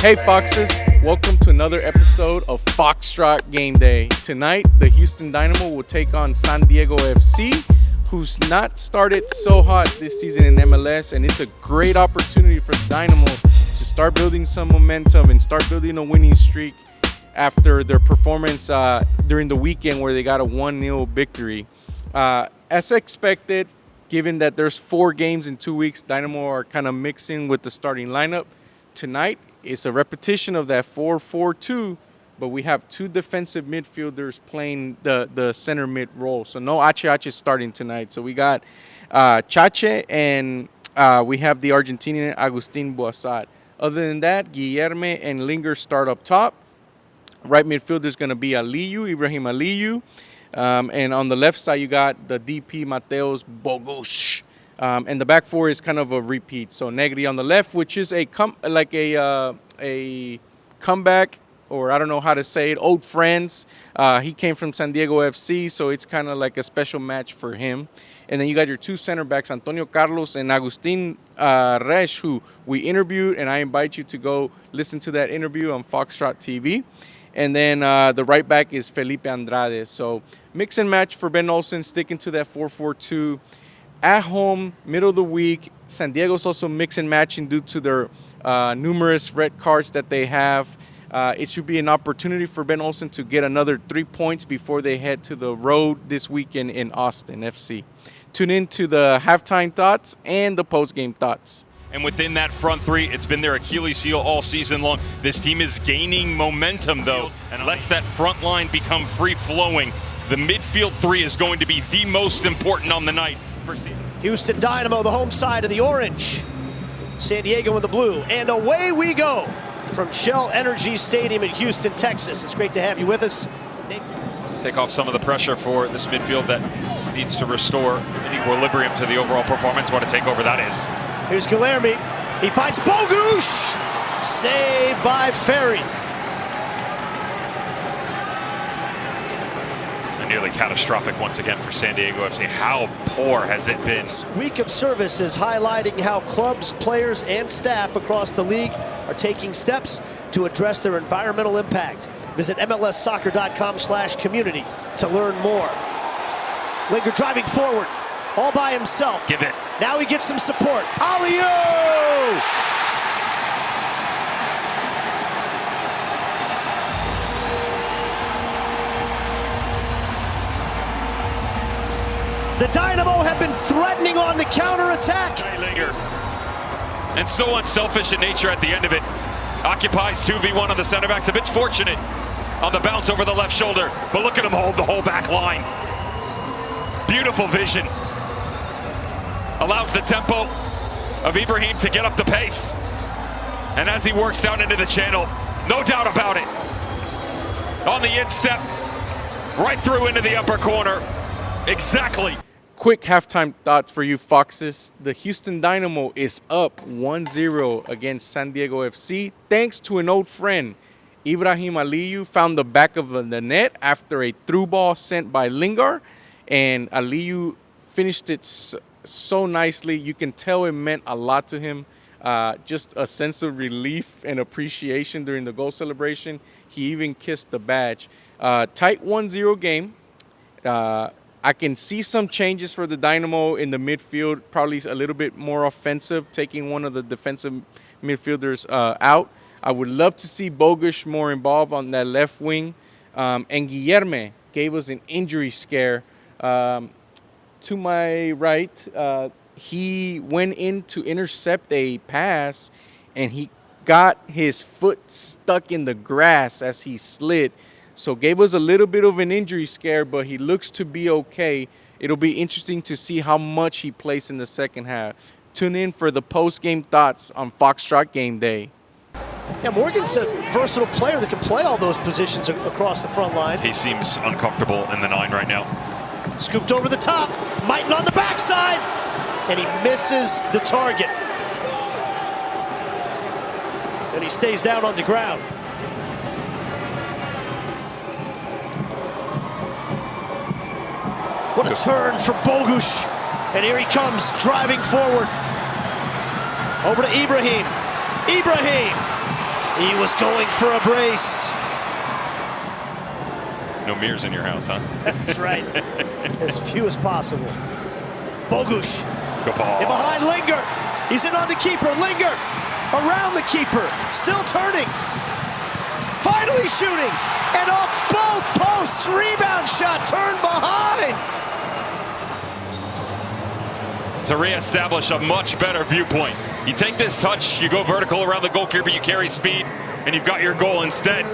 Hey Foxes, welcome to another episode of Foxtrot Gameday. Tonight, the Houston Dynamo will take on San Diego FC, who's not started so hot this season in MLS, and it's a great opportunity for the Dynamo to start building some momentum and start building a winning streak after their performance during the weekend where they got a 1-0 victory. As expected, given that there's 4 games in 2 weeks, Dynamo are kind of mixing with the starting lineup. Tonight, it's a repetition of that 4-4-2, but we have 2 defensive midfielders playing the center mid role. So no Ache starting tonight. So we got Chache and we have the Argentinian Agustin Boissat. Other than that, Guilherme and Linger start up top. Right midfielder is going to be Aliyu Ibrahim. And on the left side, you got the DP Mateos Bogusz. And the back 4 is kind of a repeat. So Negri on the left, which is a comeback, or I don't know how to say it, old friends. He came from San Diego FC, so it's kind of like a special match for him. And then you got your 2 center backs, Antonio Carlos and Agustin Resch, who we interviewed, and I invite you to go listen to that interview on Foxtrot TV. And then the right back is Felipe Andrade. So mix and match for Ben Olsen, sticking to that 4-4-2. At home, middle of the week, San Diego's also mix and matching due to their numerous red cards that they have. It should be an opportunity for Ben Olsen to get another 3 points before they head to the road this weekend in Austin FC. Tune in to the halftime thoughts and the post-game thoughts. And within that front 3, it's been their Achilles heel all season long. This team is gaining momentum, though, and lets that front line become free-flowing. The midfield 3 is going to be the most important on the night. Houston Dynamo, the home side of the orange. San Diego in the blue. And away we go from Shell Energy Stadium in Houston, Texas. It's great to have you with us. Take off some of the pressure for this midfield that needs to restore an equilibrium to the overall performance. What a takeover that is. Here's Guilherme. He finds Bogusz. Saved by Ferry. Nearly catastrophic once again for San Diego FC. How poor has it been? Week of service is highlighting how clubs, players, and staff across the league are taking steps to address their environmental impact. Visit MLSsoccer.com/community to learn more. Linger driving forward, all by himself. Give it. Now he gets some support. Aliyu! The Dynamo have been threatening on the counterattack. And so unselfish in nature at the end of it. Occupies 2v1 on the center backs. A bit fortunate on the bounce over the left shoulder. But look at him hold the whole back line. Beautiful vision. Allows the tempo of Ibrahim to get up the pace. And as he works down into the channel, no doubt about it. On the instep, right through into the upper corner. Exactly. Quick halftime thoughts for you Foxes. The Houston Dynamo is up 1-0 against San Diego FC thanks to an old friend. Ibrahim Aliyu found the back of the net after a through ball sent by Lingard, and Aliyu finished it so nicely. You can tell it meant a lot to him. Just a sense of relief and appreciation during the goal celebration. He even kissed the badge. Tight 1-0 game. I can see some changes for the Dynamo in the midfield, probably a little bit more offensive, taking one of the defensive midfielders out. I would love to see Bogusz more involved on that left wing. And Guilherme gave us an injury scare. To my right, he went in to intercept a pass, and he got his foot stuck in the grass as he slid. So gave us a little bit of an injury scare, but he looks to be okay. It'll be interesting to see how much he plays in the second half. Tune in for the post-game thoughts on Foxtrot Gameday. Yeah, Morgan's a versatile player that can play all those positions across the front line. He seems uncomfortable in the 9 right now. Scooped over the top, Mighton on the backside, and he misses the target. And he stays down on the ground. What a turn for Bogusz. And here he comes, driving forward. Over to Ibrahim. Ibrahim! He was going for a brace. No mirrors in your house, huh? That's right. As few as possible. Bogusz. Good ball. In behind Linger. He's in on the keeper. Linger around the keeper. Still turning. Finally shooting. And off both posts. Rebound shot. Turned behind. To reestablish a much better viewpoint. You take this touch, you go vertical around the goalkeeper, you carry speed, and you've got your goal instead.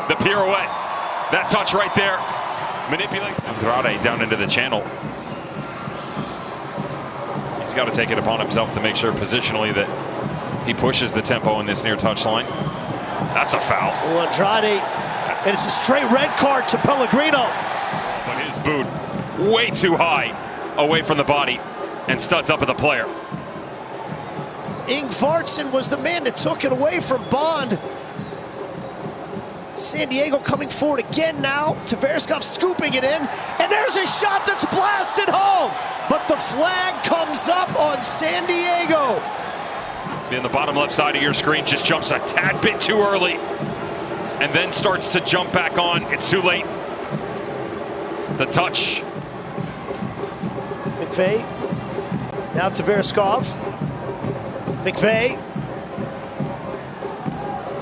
The pirouette. That touch right there manipulates Andrade down into the channel. He's got to take it upon himself to make sure positionally that he pushes the tempo in this near touchline. That's a foul. Oh, Andrade, and it's a straight red card to Pellegrino. But his boot way too high away from the body and studs up at the player. Ingvartsen was the man that took it away from Bond. San Diego coming forward again now. Tverskov scooping it in. And there's a shot that's blasted home. But the flag comes up on San Diego. In the bottom left side of your screen, just jumps a tad bit too early. And then starts to jump back on. It's too late. The touch. McVeigh. Now Tverskov. McVeigh.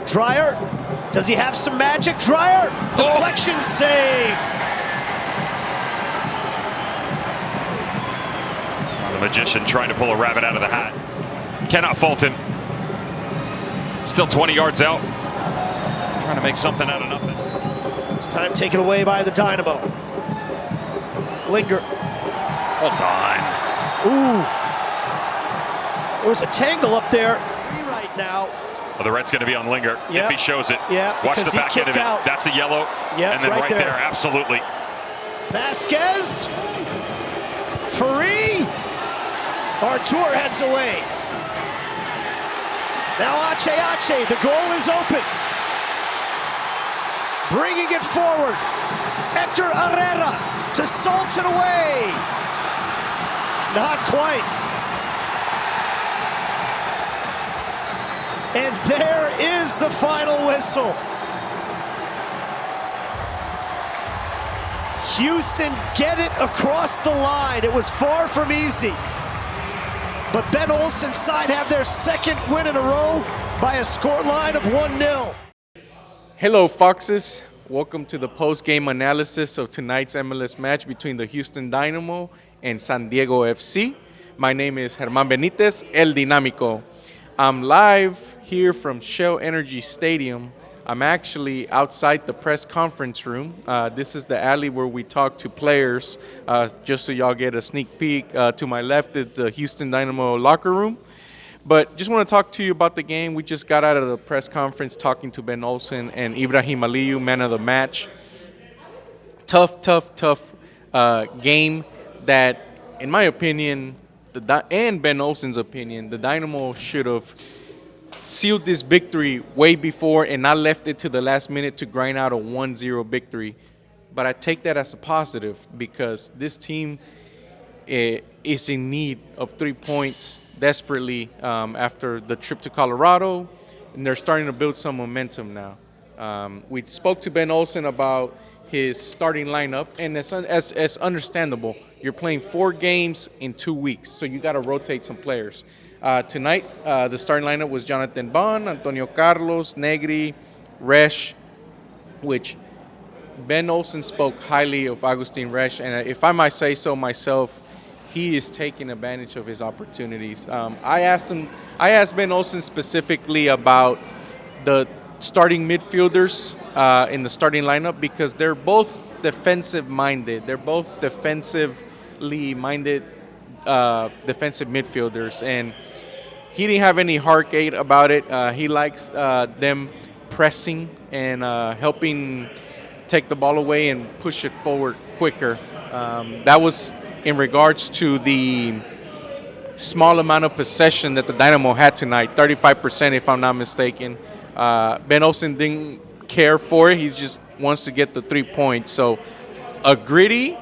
Dreyer. Does he have some magic? Dreyer. Deflection save. The magician trying to pull a rabbit out of the hat. Cannot fault him. Still 20 yards out. Trying to make something out of nothing. It's time taken away by the Dynamo. Linger. Well done. Ooh. There was a tangle up there. Right now. Well, the red's going to be on Linger if he shows it. Yeah, watch the back end of it. Out. That's a yellow. Yeah, and then right there, absolutely. Vasquez. Free. Artur heads away. Now Ache. The goal is open. Bringing it forward. Hector Herrera to salt it away. Not quite. And there is the final whistle. Houston get it across the line. It was far from easy. But Ben Olsen's side have their second win in a row by a scoreline of 1-0. Hello, Foxes. Welcome to the post-game analysis of tonight's MLS match between the Houston Dynamo and San Diego FC. My name is Germán Benitez, El Dinámico. I'm live here from Shell Energy Stadium. I'm actually outside the press conference room. This is the alley where we talk to players, just so y'all get a sneak peek. To my left is the Houston Dynamo locker room. But just want to talk to you about the game. We just got out of the press conference talking to Ben Olsen and Ibrahim Aliyu, man of the match. Tough game that, in my opinion, and Ben Olsen's opinion, the Dynamo should have sealed this victory way before and not left it to the last minute to grind out a 1-0 victory. But I take that as a positive because this team is in need of 3 points desperately after the trip to Colorado, and they're starting to build some momentum now. We spoke to Ben Olsen about his starting lineup, and it's understandable. You're playing 4 games in 2 weeks, so you got to rotate some players. Tonight, the starting lineup was Jonathan Bond, Antonio Carlos, Negri, Resch, which Ben Olsen spoke highly of Agustin Resch, and if I might say so myself, he is taking advantage of his opportunities. I asked Ben Olsen specifically about the starting midfielders in the starting lineup because they're both defensive-minded. They're both defensively-minded defensive midfielders, and he didn't have any heartache about it. He likes them pressing and helping take the ball away and push it forward quicker. That was in regards to the small amount of possession that the Dynamo had tonight, 35% if I'm not mistaken. Ben Olsen didn't care for it. He just wants to get the 3 points. So a gritty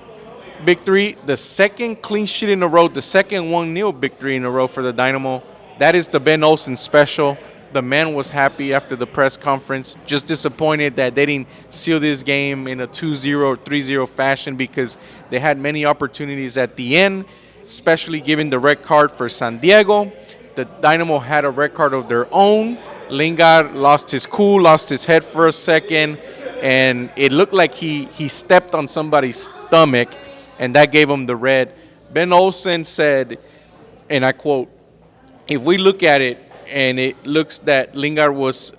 victory, the second clean sheet in a row, the second 1-0 victory in a row for the Dynamo. That is the Ben Olsen special. The man was happy after the press conference, just disappointed that they didn't seal this game in a 2-0 or 3-0 fashion because they had many opportunities at the end, especially given the red card for San Diego. The Dynamo had a red card of their own. Lingard lost his cool, lost his head for a second, and it looked like he stepped on somebody's stomach, and that gave him the red. Ben Olsen said, and I quote, "If we look at it and it looks that Lingard was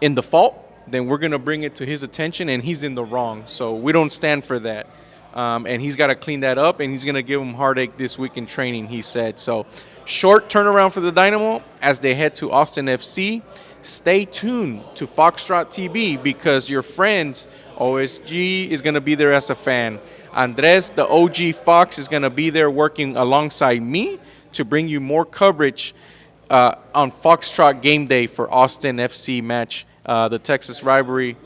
in the fault, then we're going to bring it to his attention, and he's in the wrong. So we don't stand for that. And he's got to clean that up, and he's going to give him heartache this week in training," he said. So short turnaround for the Dynamo as they head to Austin FC. Stay tuned to Foxtrot TV because your friends, OSG, is going to be there as a fan. Andres, the OG Fox, is going to be there working alongside me to bring you more coverage on Foxtrot Gameday for Austin FC match, the Texas rivalry,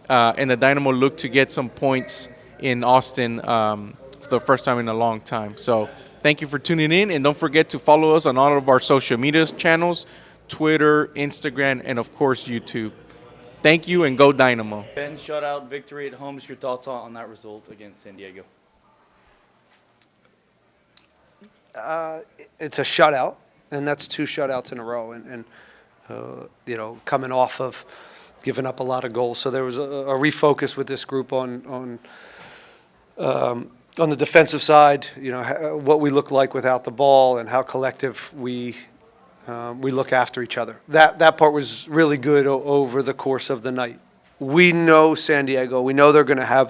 and the Dynamo look to get some points in Austin for the first time in a long time. So thank you for tuning in, and don't forget to follow us on all of our social media channels, Twitter, Instagram, and of course YouTube. Thank you, and go Dynamo. Ben, shutout victory at home. Your thoughts on that result against San Diego? It's a shutout, and that's 2 shutouts in a row, and coming off of giving up a lot of goals. So there was a refocus with this group on the defensive side, what we look like without the ball and how collective we look after each other. That part was really good over the course of the night. We know San Diego. We know they're going to have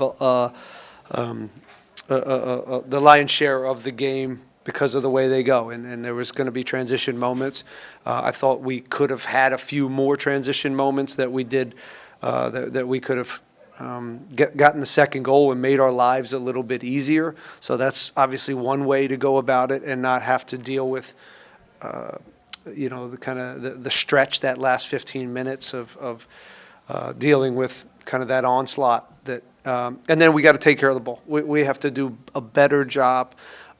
the lion's share of the game because of the way they go, and there was going to be transition moments. I thought we could have had a few more transition moments that we did, that we could have gotten the second goal and made our lives a little bit easier. So that's obviously one way to go about it and not have to deal with, the kind of the stretch, that last 15 minutes of dealing with kind of that onslaught. And then we got to take care of the ball. We have to do a better job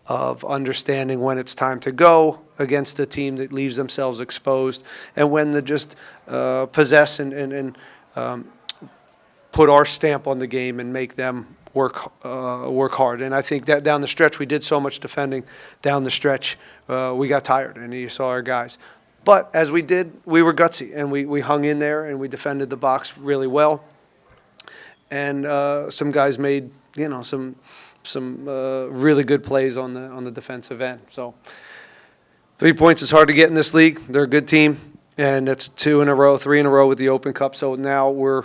of understanding when it's time to go against a team that leaves themselves exposed, and when to just possess and put our stamp on the game and make them work hard. And I think that down the stretch, we did so much defending down the stretch, we got tired, and you saw our guys. But as we did, we were gutsy, and we hung in there, and we defended the box really well. And some guys made, some really good plays on the defensive end. So 3 points is hard to get in this league. They're a good team, and it's 2 in a row, 3 in a row with the Open Cup. So now we're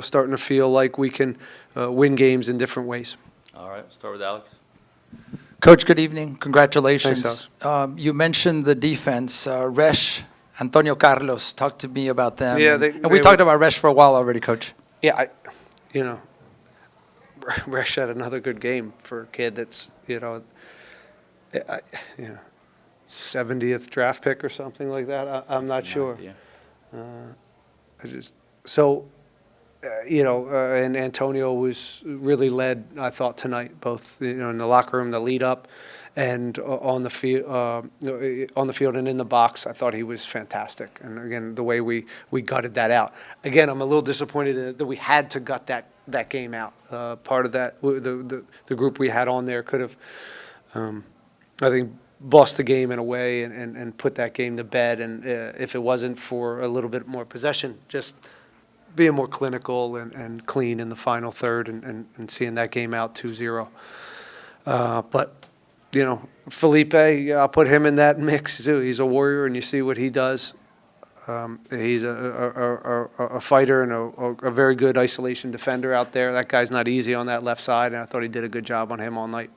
starting to feel like we can win games in different ways. All right, we'll start with Alex. Coach, good evening. Congratulations. Thanks, you mentioned the defense. Resh, Antonio Carlos, talk to me about them. Yeah, and we talked about Resh for a while already, Coach. Yeah, Resh had another good game for a kid that's, 70th draft pick or something like that. I'm not sure. Yeah. And Antonio was really led, I thought, tonight, both in the locker room, the lead up, and on the field and in the box. I thought he was fantastic. And again, the way we gutted that out. Again, I'm a little disappointed that we had to gut that game out. Part of that, the group we had on there could have, I think, bossed the game in a way and put that game to bed. And if it wasn't for a little bit more possession, just being more clinical and clean in the final third and seeing that game out 2-0. But, Felipe, I'll put him in that mix too. He's a warrior, and you see what he does. He's a fighter and a very good isolation defender out there. That guy's not easy on that left side, and I thought he did a good job on him all night.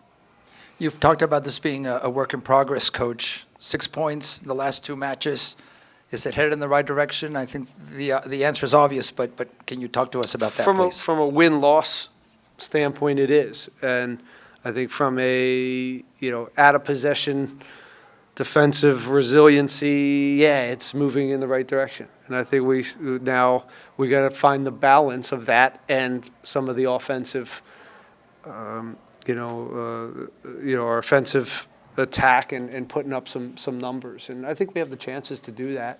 You've talked about this being a work in progress, Coach. 6 points in the last 2 matches. Is it headed in the right direction? I think the answer is obvious, but can you talk to us about that, please? From a win-loss standpoint, it is. And I think from a, out of possession defensive resiliency, it's moving in the right direction. And I think we got to find the balance of that and some of the offensive, our offensive attack and putting up some numbers. And I think we have the chances to do that.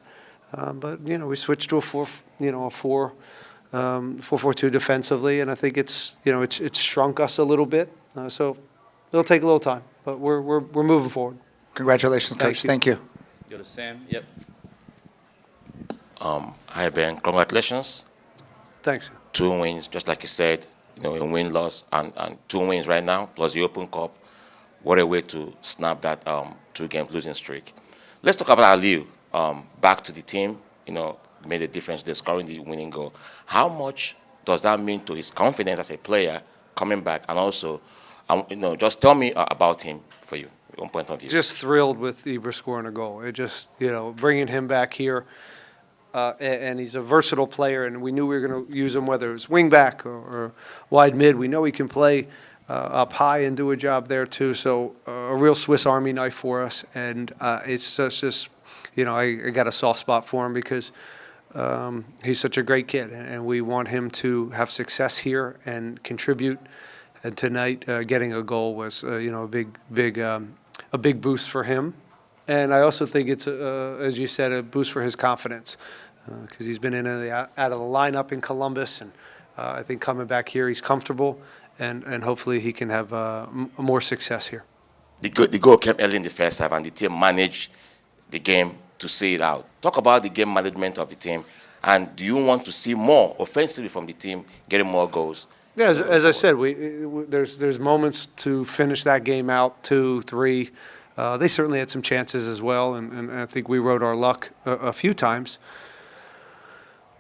But we switched to a 4-4-2 defensively, and I think it's shrunk us a little bit. So it'll take a little time, but we're moving forward. Congratulations, Coach. Thank you. Go to Sam. Yep. Hi, Ben. Congratulations. Thanks. 2 wins, just like you said, a win-loss, and 2 wins right now, plus the Open Cup. What a way to snap that 2-game losing streak. Let's talk about Aliyu. Back to the team, made a difference. They're scoring the winning goal. How much does that mean to his confidence as a player coming back? And also, just tell me about him for you, one point of view. Just thrilled with Ibra scoring a goal. It just, bringing him back here. And he's a versatile player, and we knew we were going to use him, whether it was wing back or wide mid. We know he can play up high and do a job there too. So a real Swiss Army knife for us, and it's just I got a soft spot for him because he's such a great kid, and we want him to have success here and contribute. And tonight, getting a goal was a big boost for him. And I also think it's, as you said, a boost for his confidence because he's been in and out of the lineup in Columbus, and I think coming back here, he's comfortable, and hopefully he can have more success here. The goal came early in the first half, and the team managed the game to see it out. Talk about the game management of the team, and do you want to see more offensively from the team, getting more goals? Yeah, as I said, there's moments to finish that game out, 2, 3. They certainly had some chances as well, and I think we rode our luck a few times.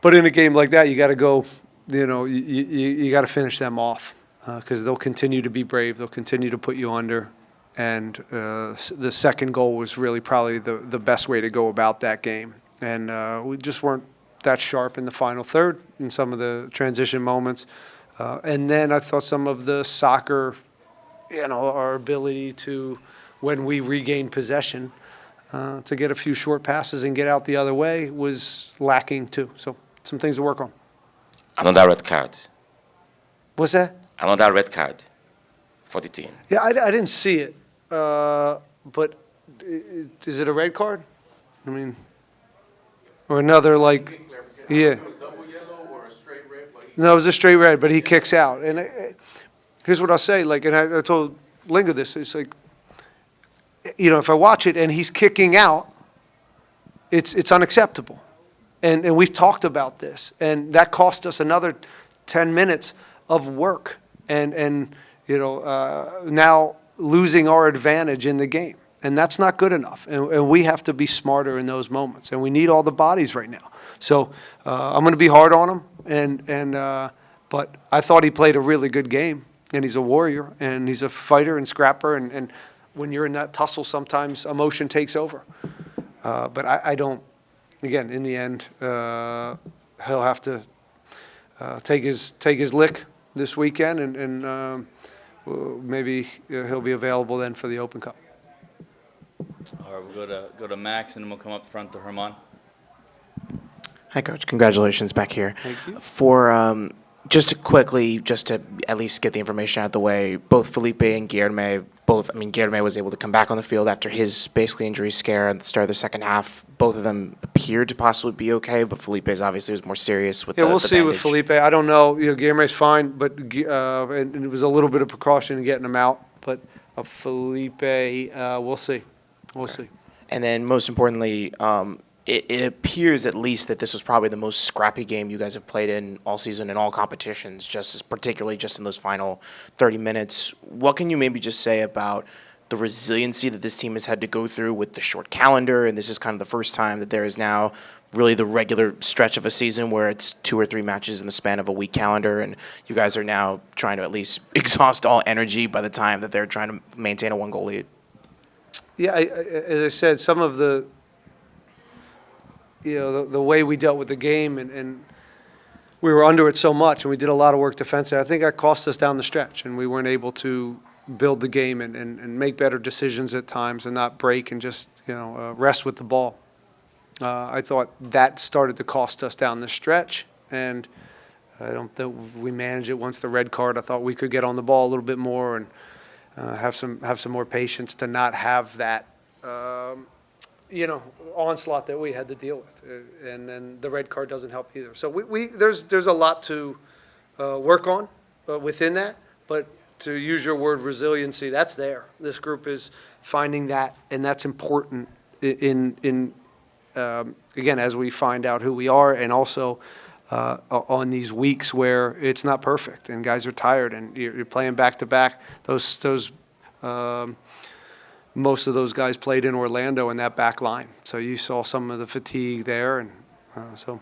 But in a game like that, you got to go, you got to finish them off because they'll continue to be brave. They'll continue to put you under. And the second goal was really probably the best way to go about that game. And we just weren't that sharp in the final third in some of the transition moments. And then I thought some of the soccer, our ability to, when we regained possession, to get a few short passes and get out the other way was lacking too. So some things to work on. Another red card. What's that? Another red card for the team. Yeah, I didn't see it. But is it a red card? I mean, or another yeah. No, it was a straight red, but he kicks out. And here's what I'll say, and I told Linga this, it's if I watch it and he's kicking out, it's unacceptable. And we've talked about this, and that cost us another 10 minutes of work and now losing our advantage in the game. And that's not good enough. And we have to be smarter in those moments. And we need all the bodies right now. So I'm going to be hard on him. But I thought he played a really good game. And he's a warrior. And he's a fighter and scrapper. And when you're in that tussle, sometimes emotion takes over. But I don't. Again, in the end, he'll have to take his lick this weekend. And maybe he'll be available then for the Open Cup. All right, we'll go to Max, and then we'll come up front to Herman. Hi, Coach. Congratulations back here. Thank you. For just to at least get the information out of the way, both Felipe and Guilherme, Guilherme was able to come back on the field after his basically injury scare at the start of the second half. Both of them appeared to possibly be okay, but Felipe's obviously was more serious with we'll the see bandage. with Felipe. I don't know. Guilherme's fine, but and it was a little bit of precaution in getting him out. But Felipe, we'll see. We'll see. And then most importantly, it appears at least that this was probably the most scrappy game you guys have played in all season in all competitions, particularly just in those final 30 minutes. What can you maybe just say about the resiliency that this team has had to go through with the short calendar? And this is kind of the first time that there is now really the regular stretch of a season where it's 2 or 3 matches in the span of a week calendar, and you guys are now trying to at least exhaust all energy by the time that they're trying to maintain a 1-goal lead. Yeah, as I said, some of the way we dealt with the game and we were under it so much and we did a lot of work defensively, I think that cost us down the stretch, and we weren't able to build the game and make better decisions at times and not break and just rest with the ball. I thought that started to cost us down the stretch, and I don't think we managed it once the red card. I thought we could get on the ball a little bit more and have some more patience to not have that onslaught that we had to deal with, and then the red card doesn't help either. So there's a lot to work on within that, but to use your word resiliency, that's there. This group is finding that, and that's important in again, as we find out who we are, and also on these weeks where it's not perfect and guys are tired and you're playing back to back. Most of those guys played in Orlando in that back line, so you saw some of the fatigue there, and so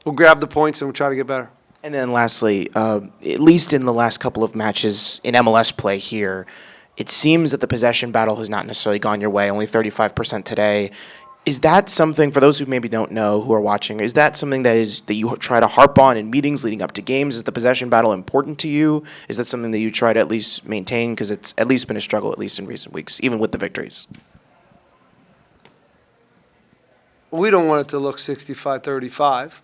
we'll grab the points and we'll try to get better. And then lastly, at least in the last couple of matches in MLS play here, it seems that the possession battle has not necessarily gone your way, only 35% today. Is that something, for those who maybe don't know, who are watching, is that something that you try to harp on in meetings leading up to games? Is the possession battle important to you? Is that something that you try to at least maintain? Because it's at least been a struggle, at least in recent weeks, even with the victories. We don't want it to look 65-35,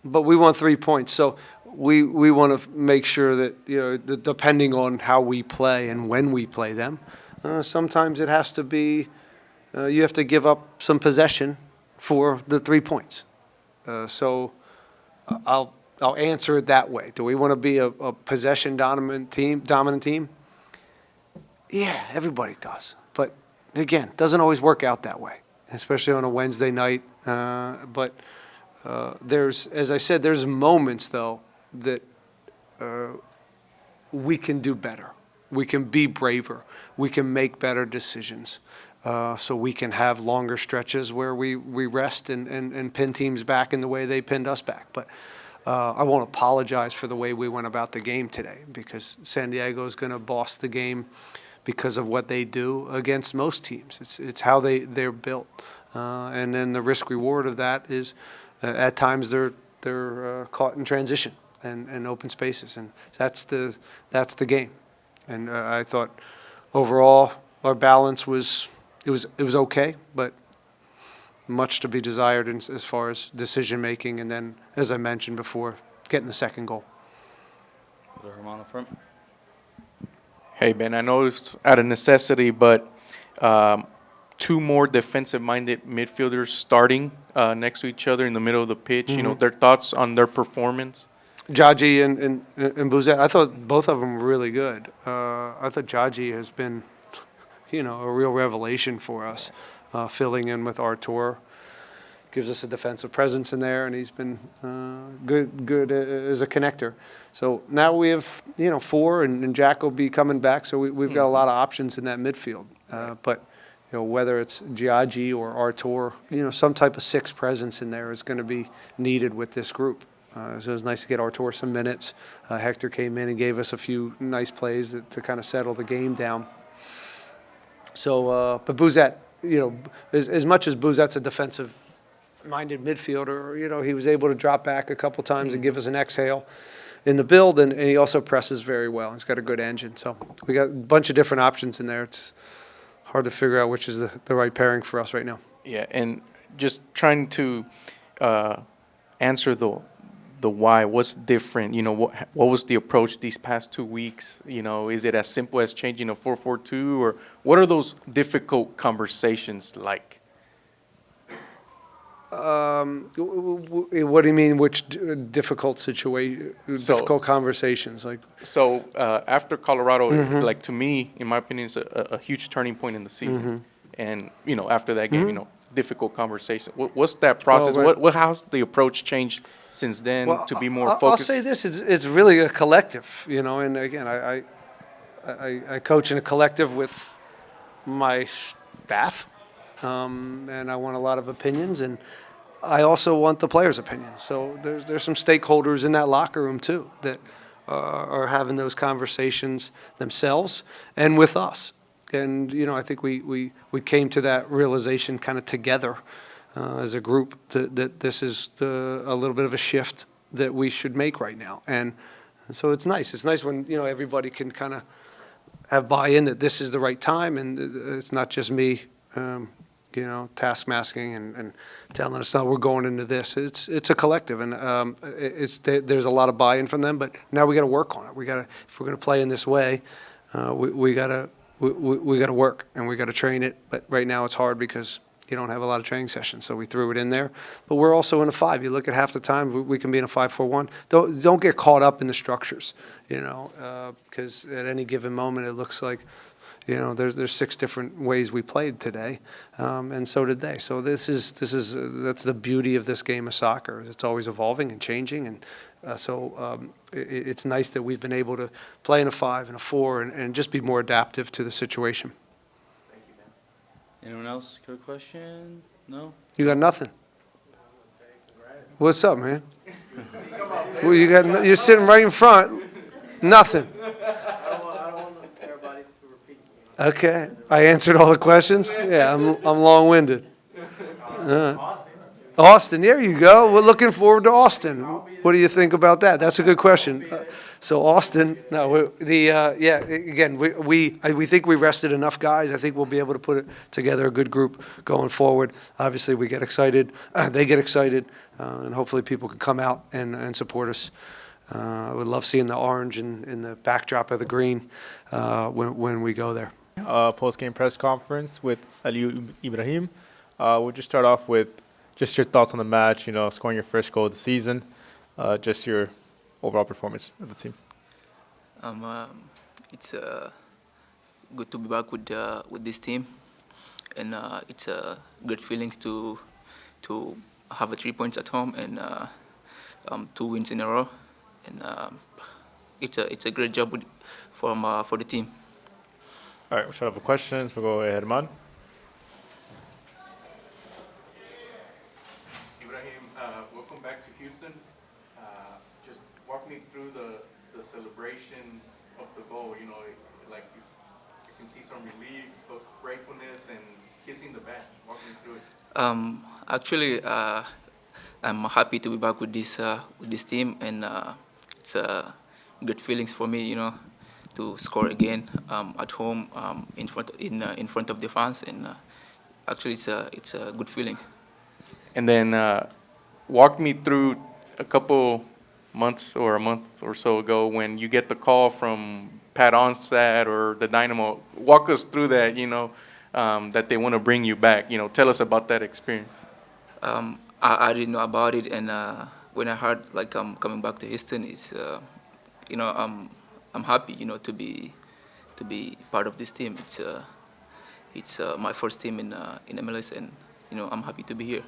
but we want 3 points. So we want to make sure that, depending on how we play and when we play them, sometimes it has to be, you have to give up some possession for the 3 points. So I'll answer it that way. Do we want to be a possession dominant team? Yeah, everybody does. But again, it doesn't always work out that way, especially on a Wednesday night. But as I said, there's moments though that we can do better. We can be braver. We can make better decisions. So we can have longer stretches where we rest and pin teams back in the way they pinned us back. But I won't apologize for the way we went about the game today, because San Diego is going to boss the game because of what they do against most teams. It's how they're built. And then the risk reward of that is at times they're caught in transition and open spaces, and that's the game. And I thought overall our balance was okay, but much to be desired as far as decision making, and then, as I mentioned before, getting the second goal. Go to Herman up front. Hey, Ben, I know it's out of necessity, but two more defensive-minded midfielders starting next to each other in the middle of the pitch. Mm-hmm. Their thoughts on their performance. Jaji and Bouzet, I thought both of them were really good. I thought Jaji has been, a real revelation for us, filling in with Artur. Gives us a defensive presence in there, and he's been good as a connector. So now we have, 4, and Jack will be coming back, so we've got a lot of options in that midfield. But whether it's Giaggi or Artur, some type of 6 presence in there is going to be needed with this group. So it was nice to get Artur some minutes. Hector came in and gave us a few nice plays to kind of settle the game down. So, but Bouzet, as much as Bouzet's a defensive-minded midfielder, he was able to drop back a couple times and give us an exhale in the build, and he also presses very well. He's got a good engine. So we got a bunch of different options in there. It's hard to figure out which is the right pairing for us right now. Yeah, and just trying to answer the why. What's different? What was the approach these past 2 weeks? Is it as simple as changing a 4-4-2, or what are those difficult conversations like? What do you mean? Which difficult situation? Difficult conversations? Like so after Colorado, Mm-hmm. like to me, in my opinion, it's a huge turning point in the season. And after that game, difficult conversation. What's that process? Well, How's the approach changed since then to be more I'll focused? say this: it's really a collective, And again, I coach in a collective with my staff, and I want a lot of opinions, and I also want the players' opinions. So there's some stakeholders in that locker room too that are having those conversations themselves and with us. And I think we came to that realization kind of together as a group that this is a little bit of a shift that we should make right now. And so it's nice. It's nice when everybody can kind of have buy-in that this is the right time, and it's not just me, task masking and telling us, no, we're going into this. It's a collective, and there's a lot of buy-in from them. But now we got to work on it. If we're going to play in this way, we got to we got to work and we got to train it. But right now it's hard because you don't have a lot of training sessions, so we threw it in there. But we're also in a 5. You look at half the time, we can be in a 5-4-1. Don't get caught up in the structures, because at any given moment it looks like, there's 6 different ways we played today, and so did they. So that's the beauty of this game of soccer. It's always evolving and changing, and it's nice that we've been able to play in a 5 and a 4 and just be more adaptive to the situation. Anyone else got a question? No? You got nothing? What's up, man? Well, you're sitting right in front. Nothing. Okay. I answered all the questions? Yeah, I'm long-winded. Austin, there you go. We're looking forward to Austin. What do you think about that? That's a good question. So Austin, again, we think we rested enough guys. I think we'll be able to put together a good group going forward. Obviously, we get excited. They get excited, and hopefully people can come out and support us. I would love seeing the orange in the backdrop of the green when we go there. Post-game press conference with Aliyu Ibrahim. We'll just start off with just your thoughts on the match, scoring your first goal of the season, just your overall performance of the team. It's good to be back with this team, and it's great feelings to have 3 points at home and 2 wins in a row, and it's a great job for the team. All right, we'll start off with questions. We'll go ahead, Herman. Ibrahim, welcome back to Houston. Just walk me through the celebration of the goal. I can see some relief, those gratefulness, and kissing the bat. Walk me through it. Actually, I'm happy to be back with this team, and it's good feelings for me, to score again at home in front of the fans, and actually it's a good feelings. And then walk me through a couple months or a month or so ago when you get the call from Pat Onstad or the Dynamo. Walk us through that, that they want to bring you back. Tell us about that experience. I didn't know about it, and when I heard I'm coming back to Houston, it's I'm happy, to be part of this team. It's my first team in MLS, and I'm happy to be here.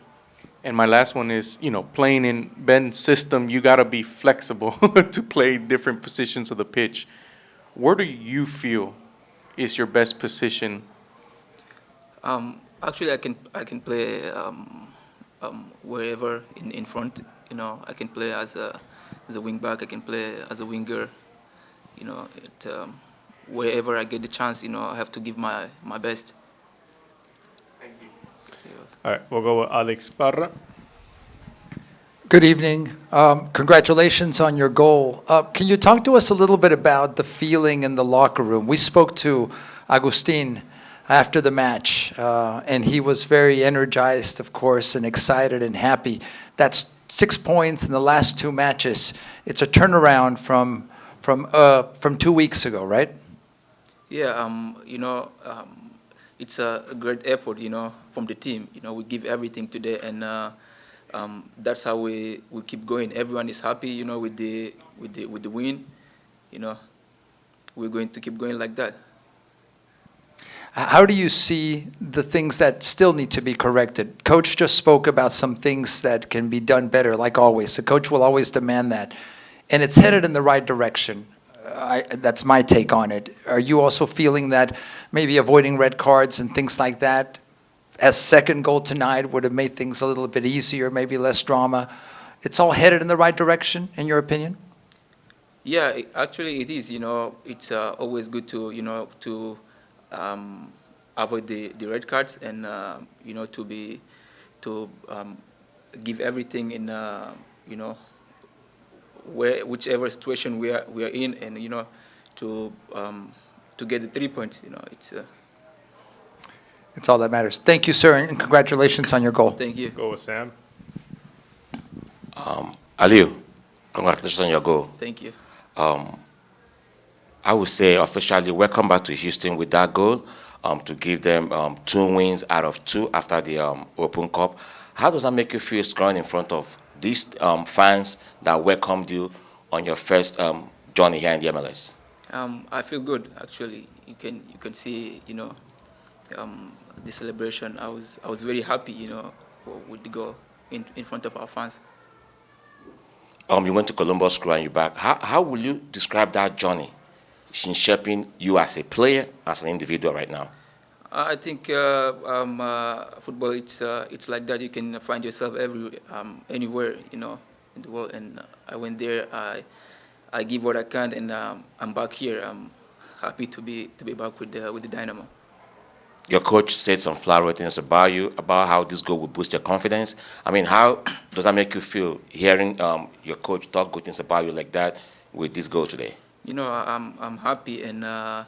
And my last one is, playing in Ben's system, you got to be flexible to play different positions of the pitch. Where do you feel is your best position? Actually, I can play wherever in front. I can play as a wing back. I can play as a winger. Wherever I get the chance, I have to give my best. Thank you. All right, we'll go with Alex Parra. Good evening. Congratulations on your goal. Can you talk to us a little bit about the feeling in the locker room? We spoke to Agustin after the match, and he was very energized, of course, and excited and happy. That's 6 points in the last 2 matches. It's a turnaround from 2 weeks ago, right? Yeah, it's a great effort, from the team. We give everything today, and that's how we keep going. Everyone is happy, with the win. We're going to keep going like that. How do you see the things that still need to be corrected? Coach just spoke about some things that can be done better, like always. The coach will always demand that. And it's headed in the right direction. That's my take on it. Are you also feeling that maybe avoiding red cards and things like that, as second goal tonight, would have made things a little bit easier, maybe less drama? It's all headed in the right direction, in your opinion? Yeah, actually it is. It's always good to, to avoid the red cards and, to give everything in, whichever situation we are in, and to get the 3 points. It's all that matters. Thank you, sir, and congratulations on your goal. Thank you. Go with Sam. Aliyu, congratulations on your goal. Thank you. I would say officially welcome back to Houston with that goal to give them 2 wins out of 2 after the Open Cup. How does that make you feel scoring in front of these fans that welcomed you on your first journey here in the MLS? I feel good actually. You can see the celebration. I was very happy with the goal in front of our fans. You went to Columbus Crew and you're back. How will you describe that journey in shaping you as a player, as an individual right now? I think football it's like that. You can find yourself anywhere in the world. And I went there. I give what I can, and I'm back here. I'm happy to be back with the Dynamo. Your coach said some flowery things about you, about how this goal will boost your confidence. I mean, how does that make you feel hearing your coach talk good things about you like that with this goal today? I'm happy, and I'll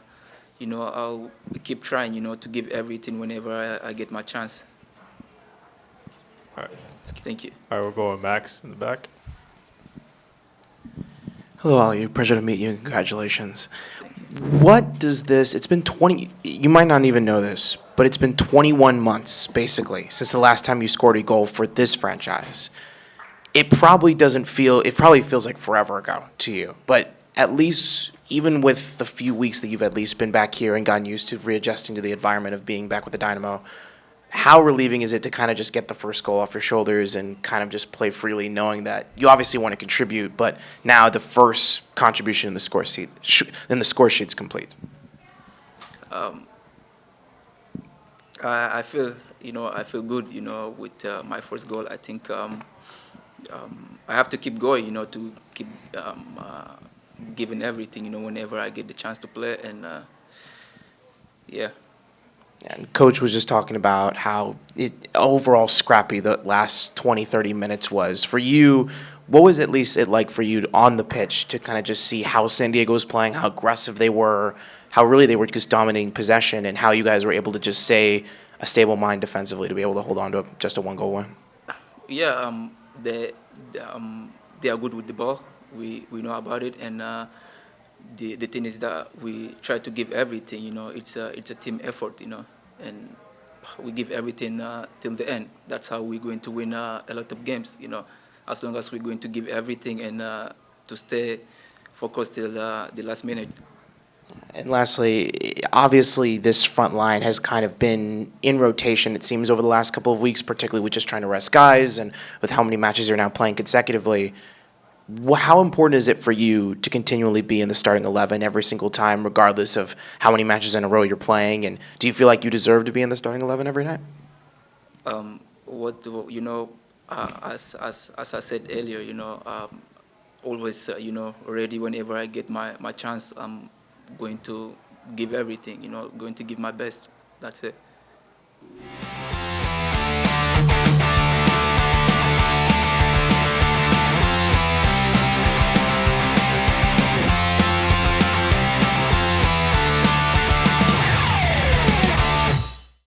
keep trying, to give everything whenever I get my chance. All right. Thank you. All right, we'll go with Max in the back. Hello, Aliyu. Pleasure to meet you. Congratulations. What does this, it's been 20, you might not even know this, but it's been 21 months, basically, since the last time you scored a goal for this franchise. It probably feels like forever ago to you, but at least, even with the few weeks that you've at least been back here and gotten used to readjusting to the environment of being back with the Dynamo, how relieving is it to kind of just get the first goal off your shoulders and kind of just play freely, knowing that you obviously want to contribute, but now the first contribution in the score sheet's complete? I feel good, with my first goal. I think I have to keep going, to keep giving everything, whenever I get the chance to play, and yeah. And Coach was just talking about how overall scrappy the last 20, 30 minutes was. For you, what was at least it like for you on the pitch to kind of just see how San Diego was playing, how aggressive they were, how really they were just dominating possession, and how you guys were able to just stay a stable mind defensively to be able to hold on to just a 1-goal win? Yeah, they are good with the ball. We know about it, and the thing is that we try to give everything. It's a team effort. And we give everything till the end. That's how we're going to win a lot of games. As long as we're going to give everything and to stay focused till the last minute. And lastly, obviously this front line has kind of been in rotation, it seems, over the last couple of weeks, particularly with just trying to rest guys and with how many matches you're now playing consecutively. How important is it for you to continually be in the starting 11 every single time, regardless of how many matches in a row you're playing? And do you feel like you deserve to be in the starting 11 every night? As I said earlier, always, ready whenever I get my chance. I'm going to give everything, going to give my best. That's it.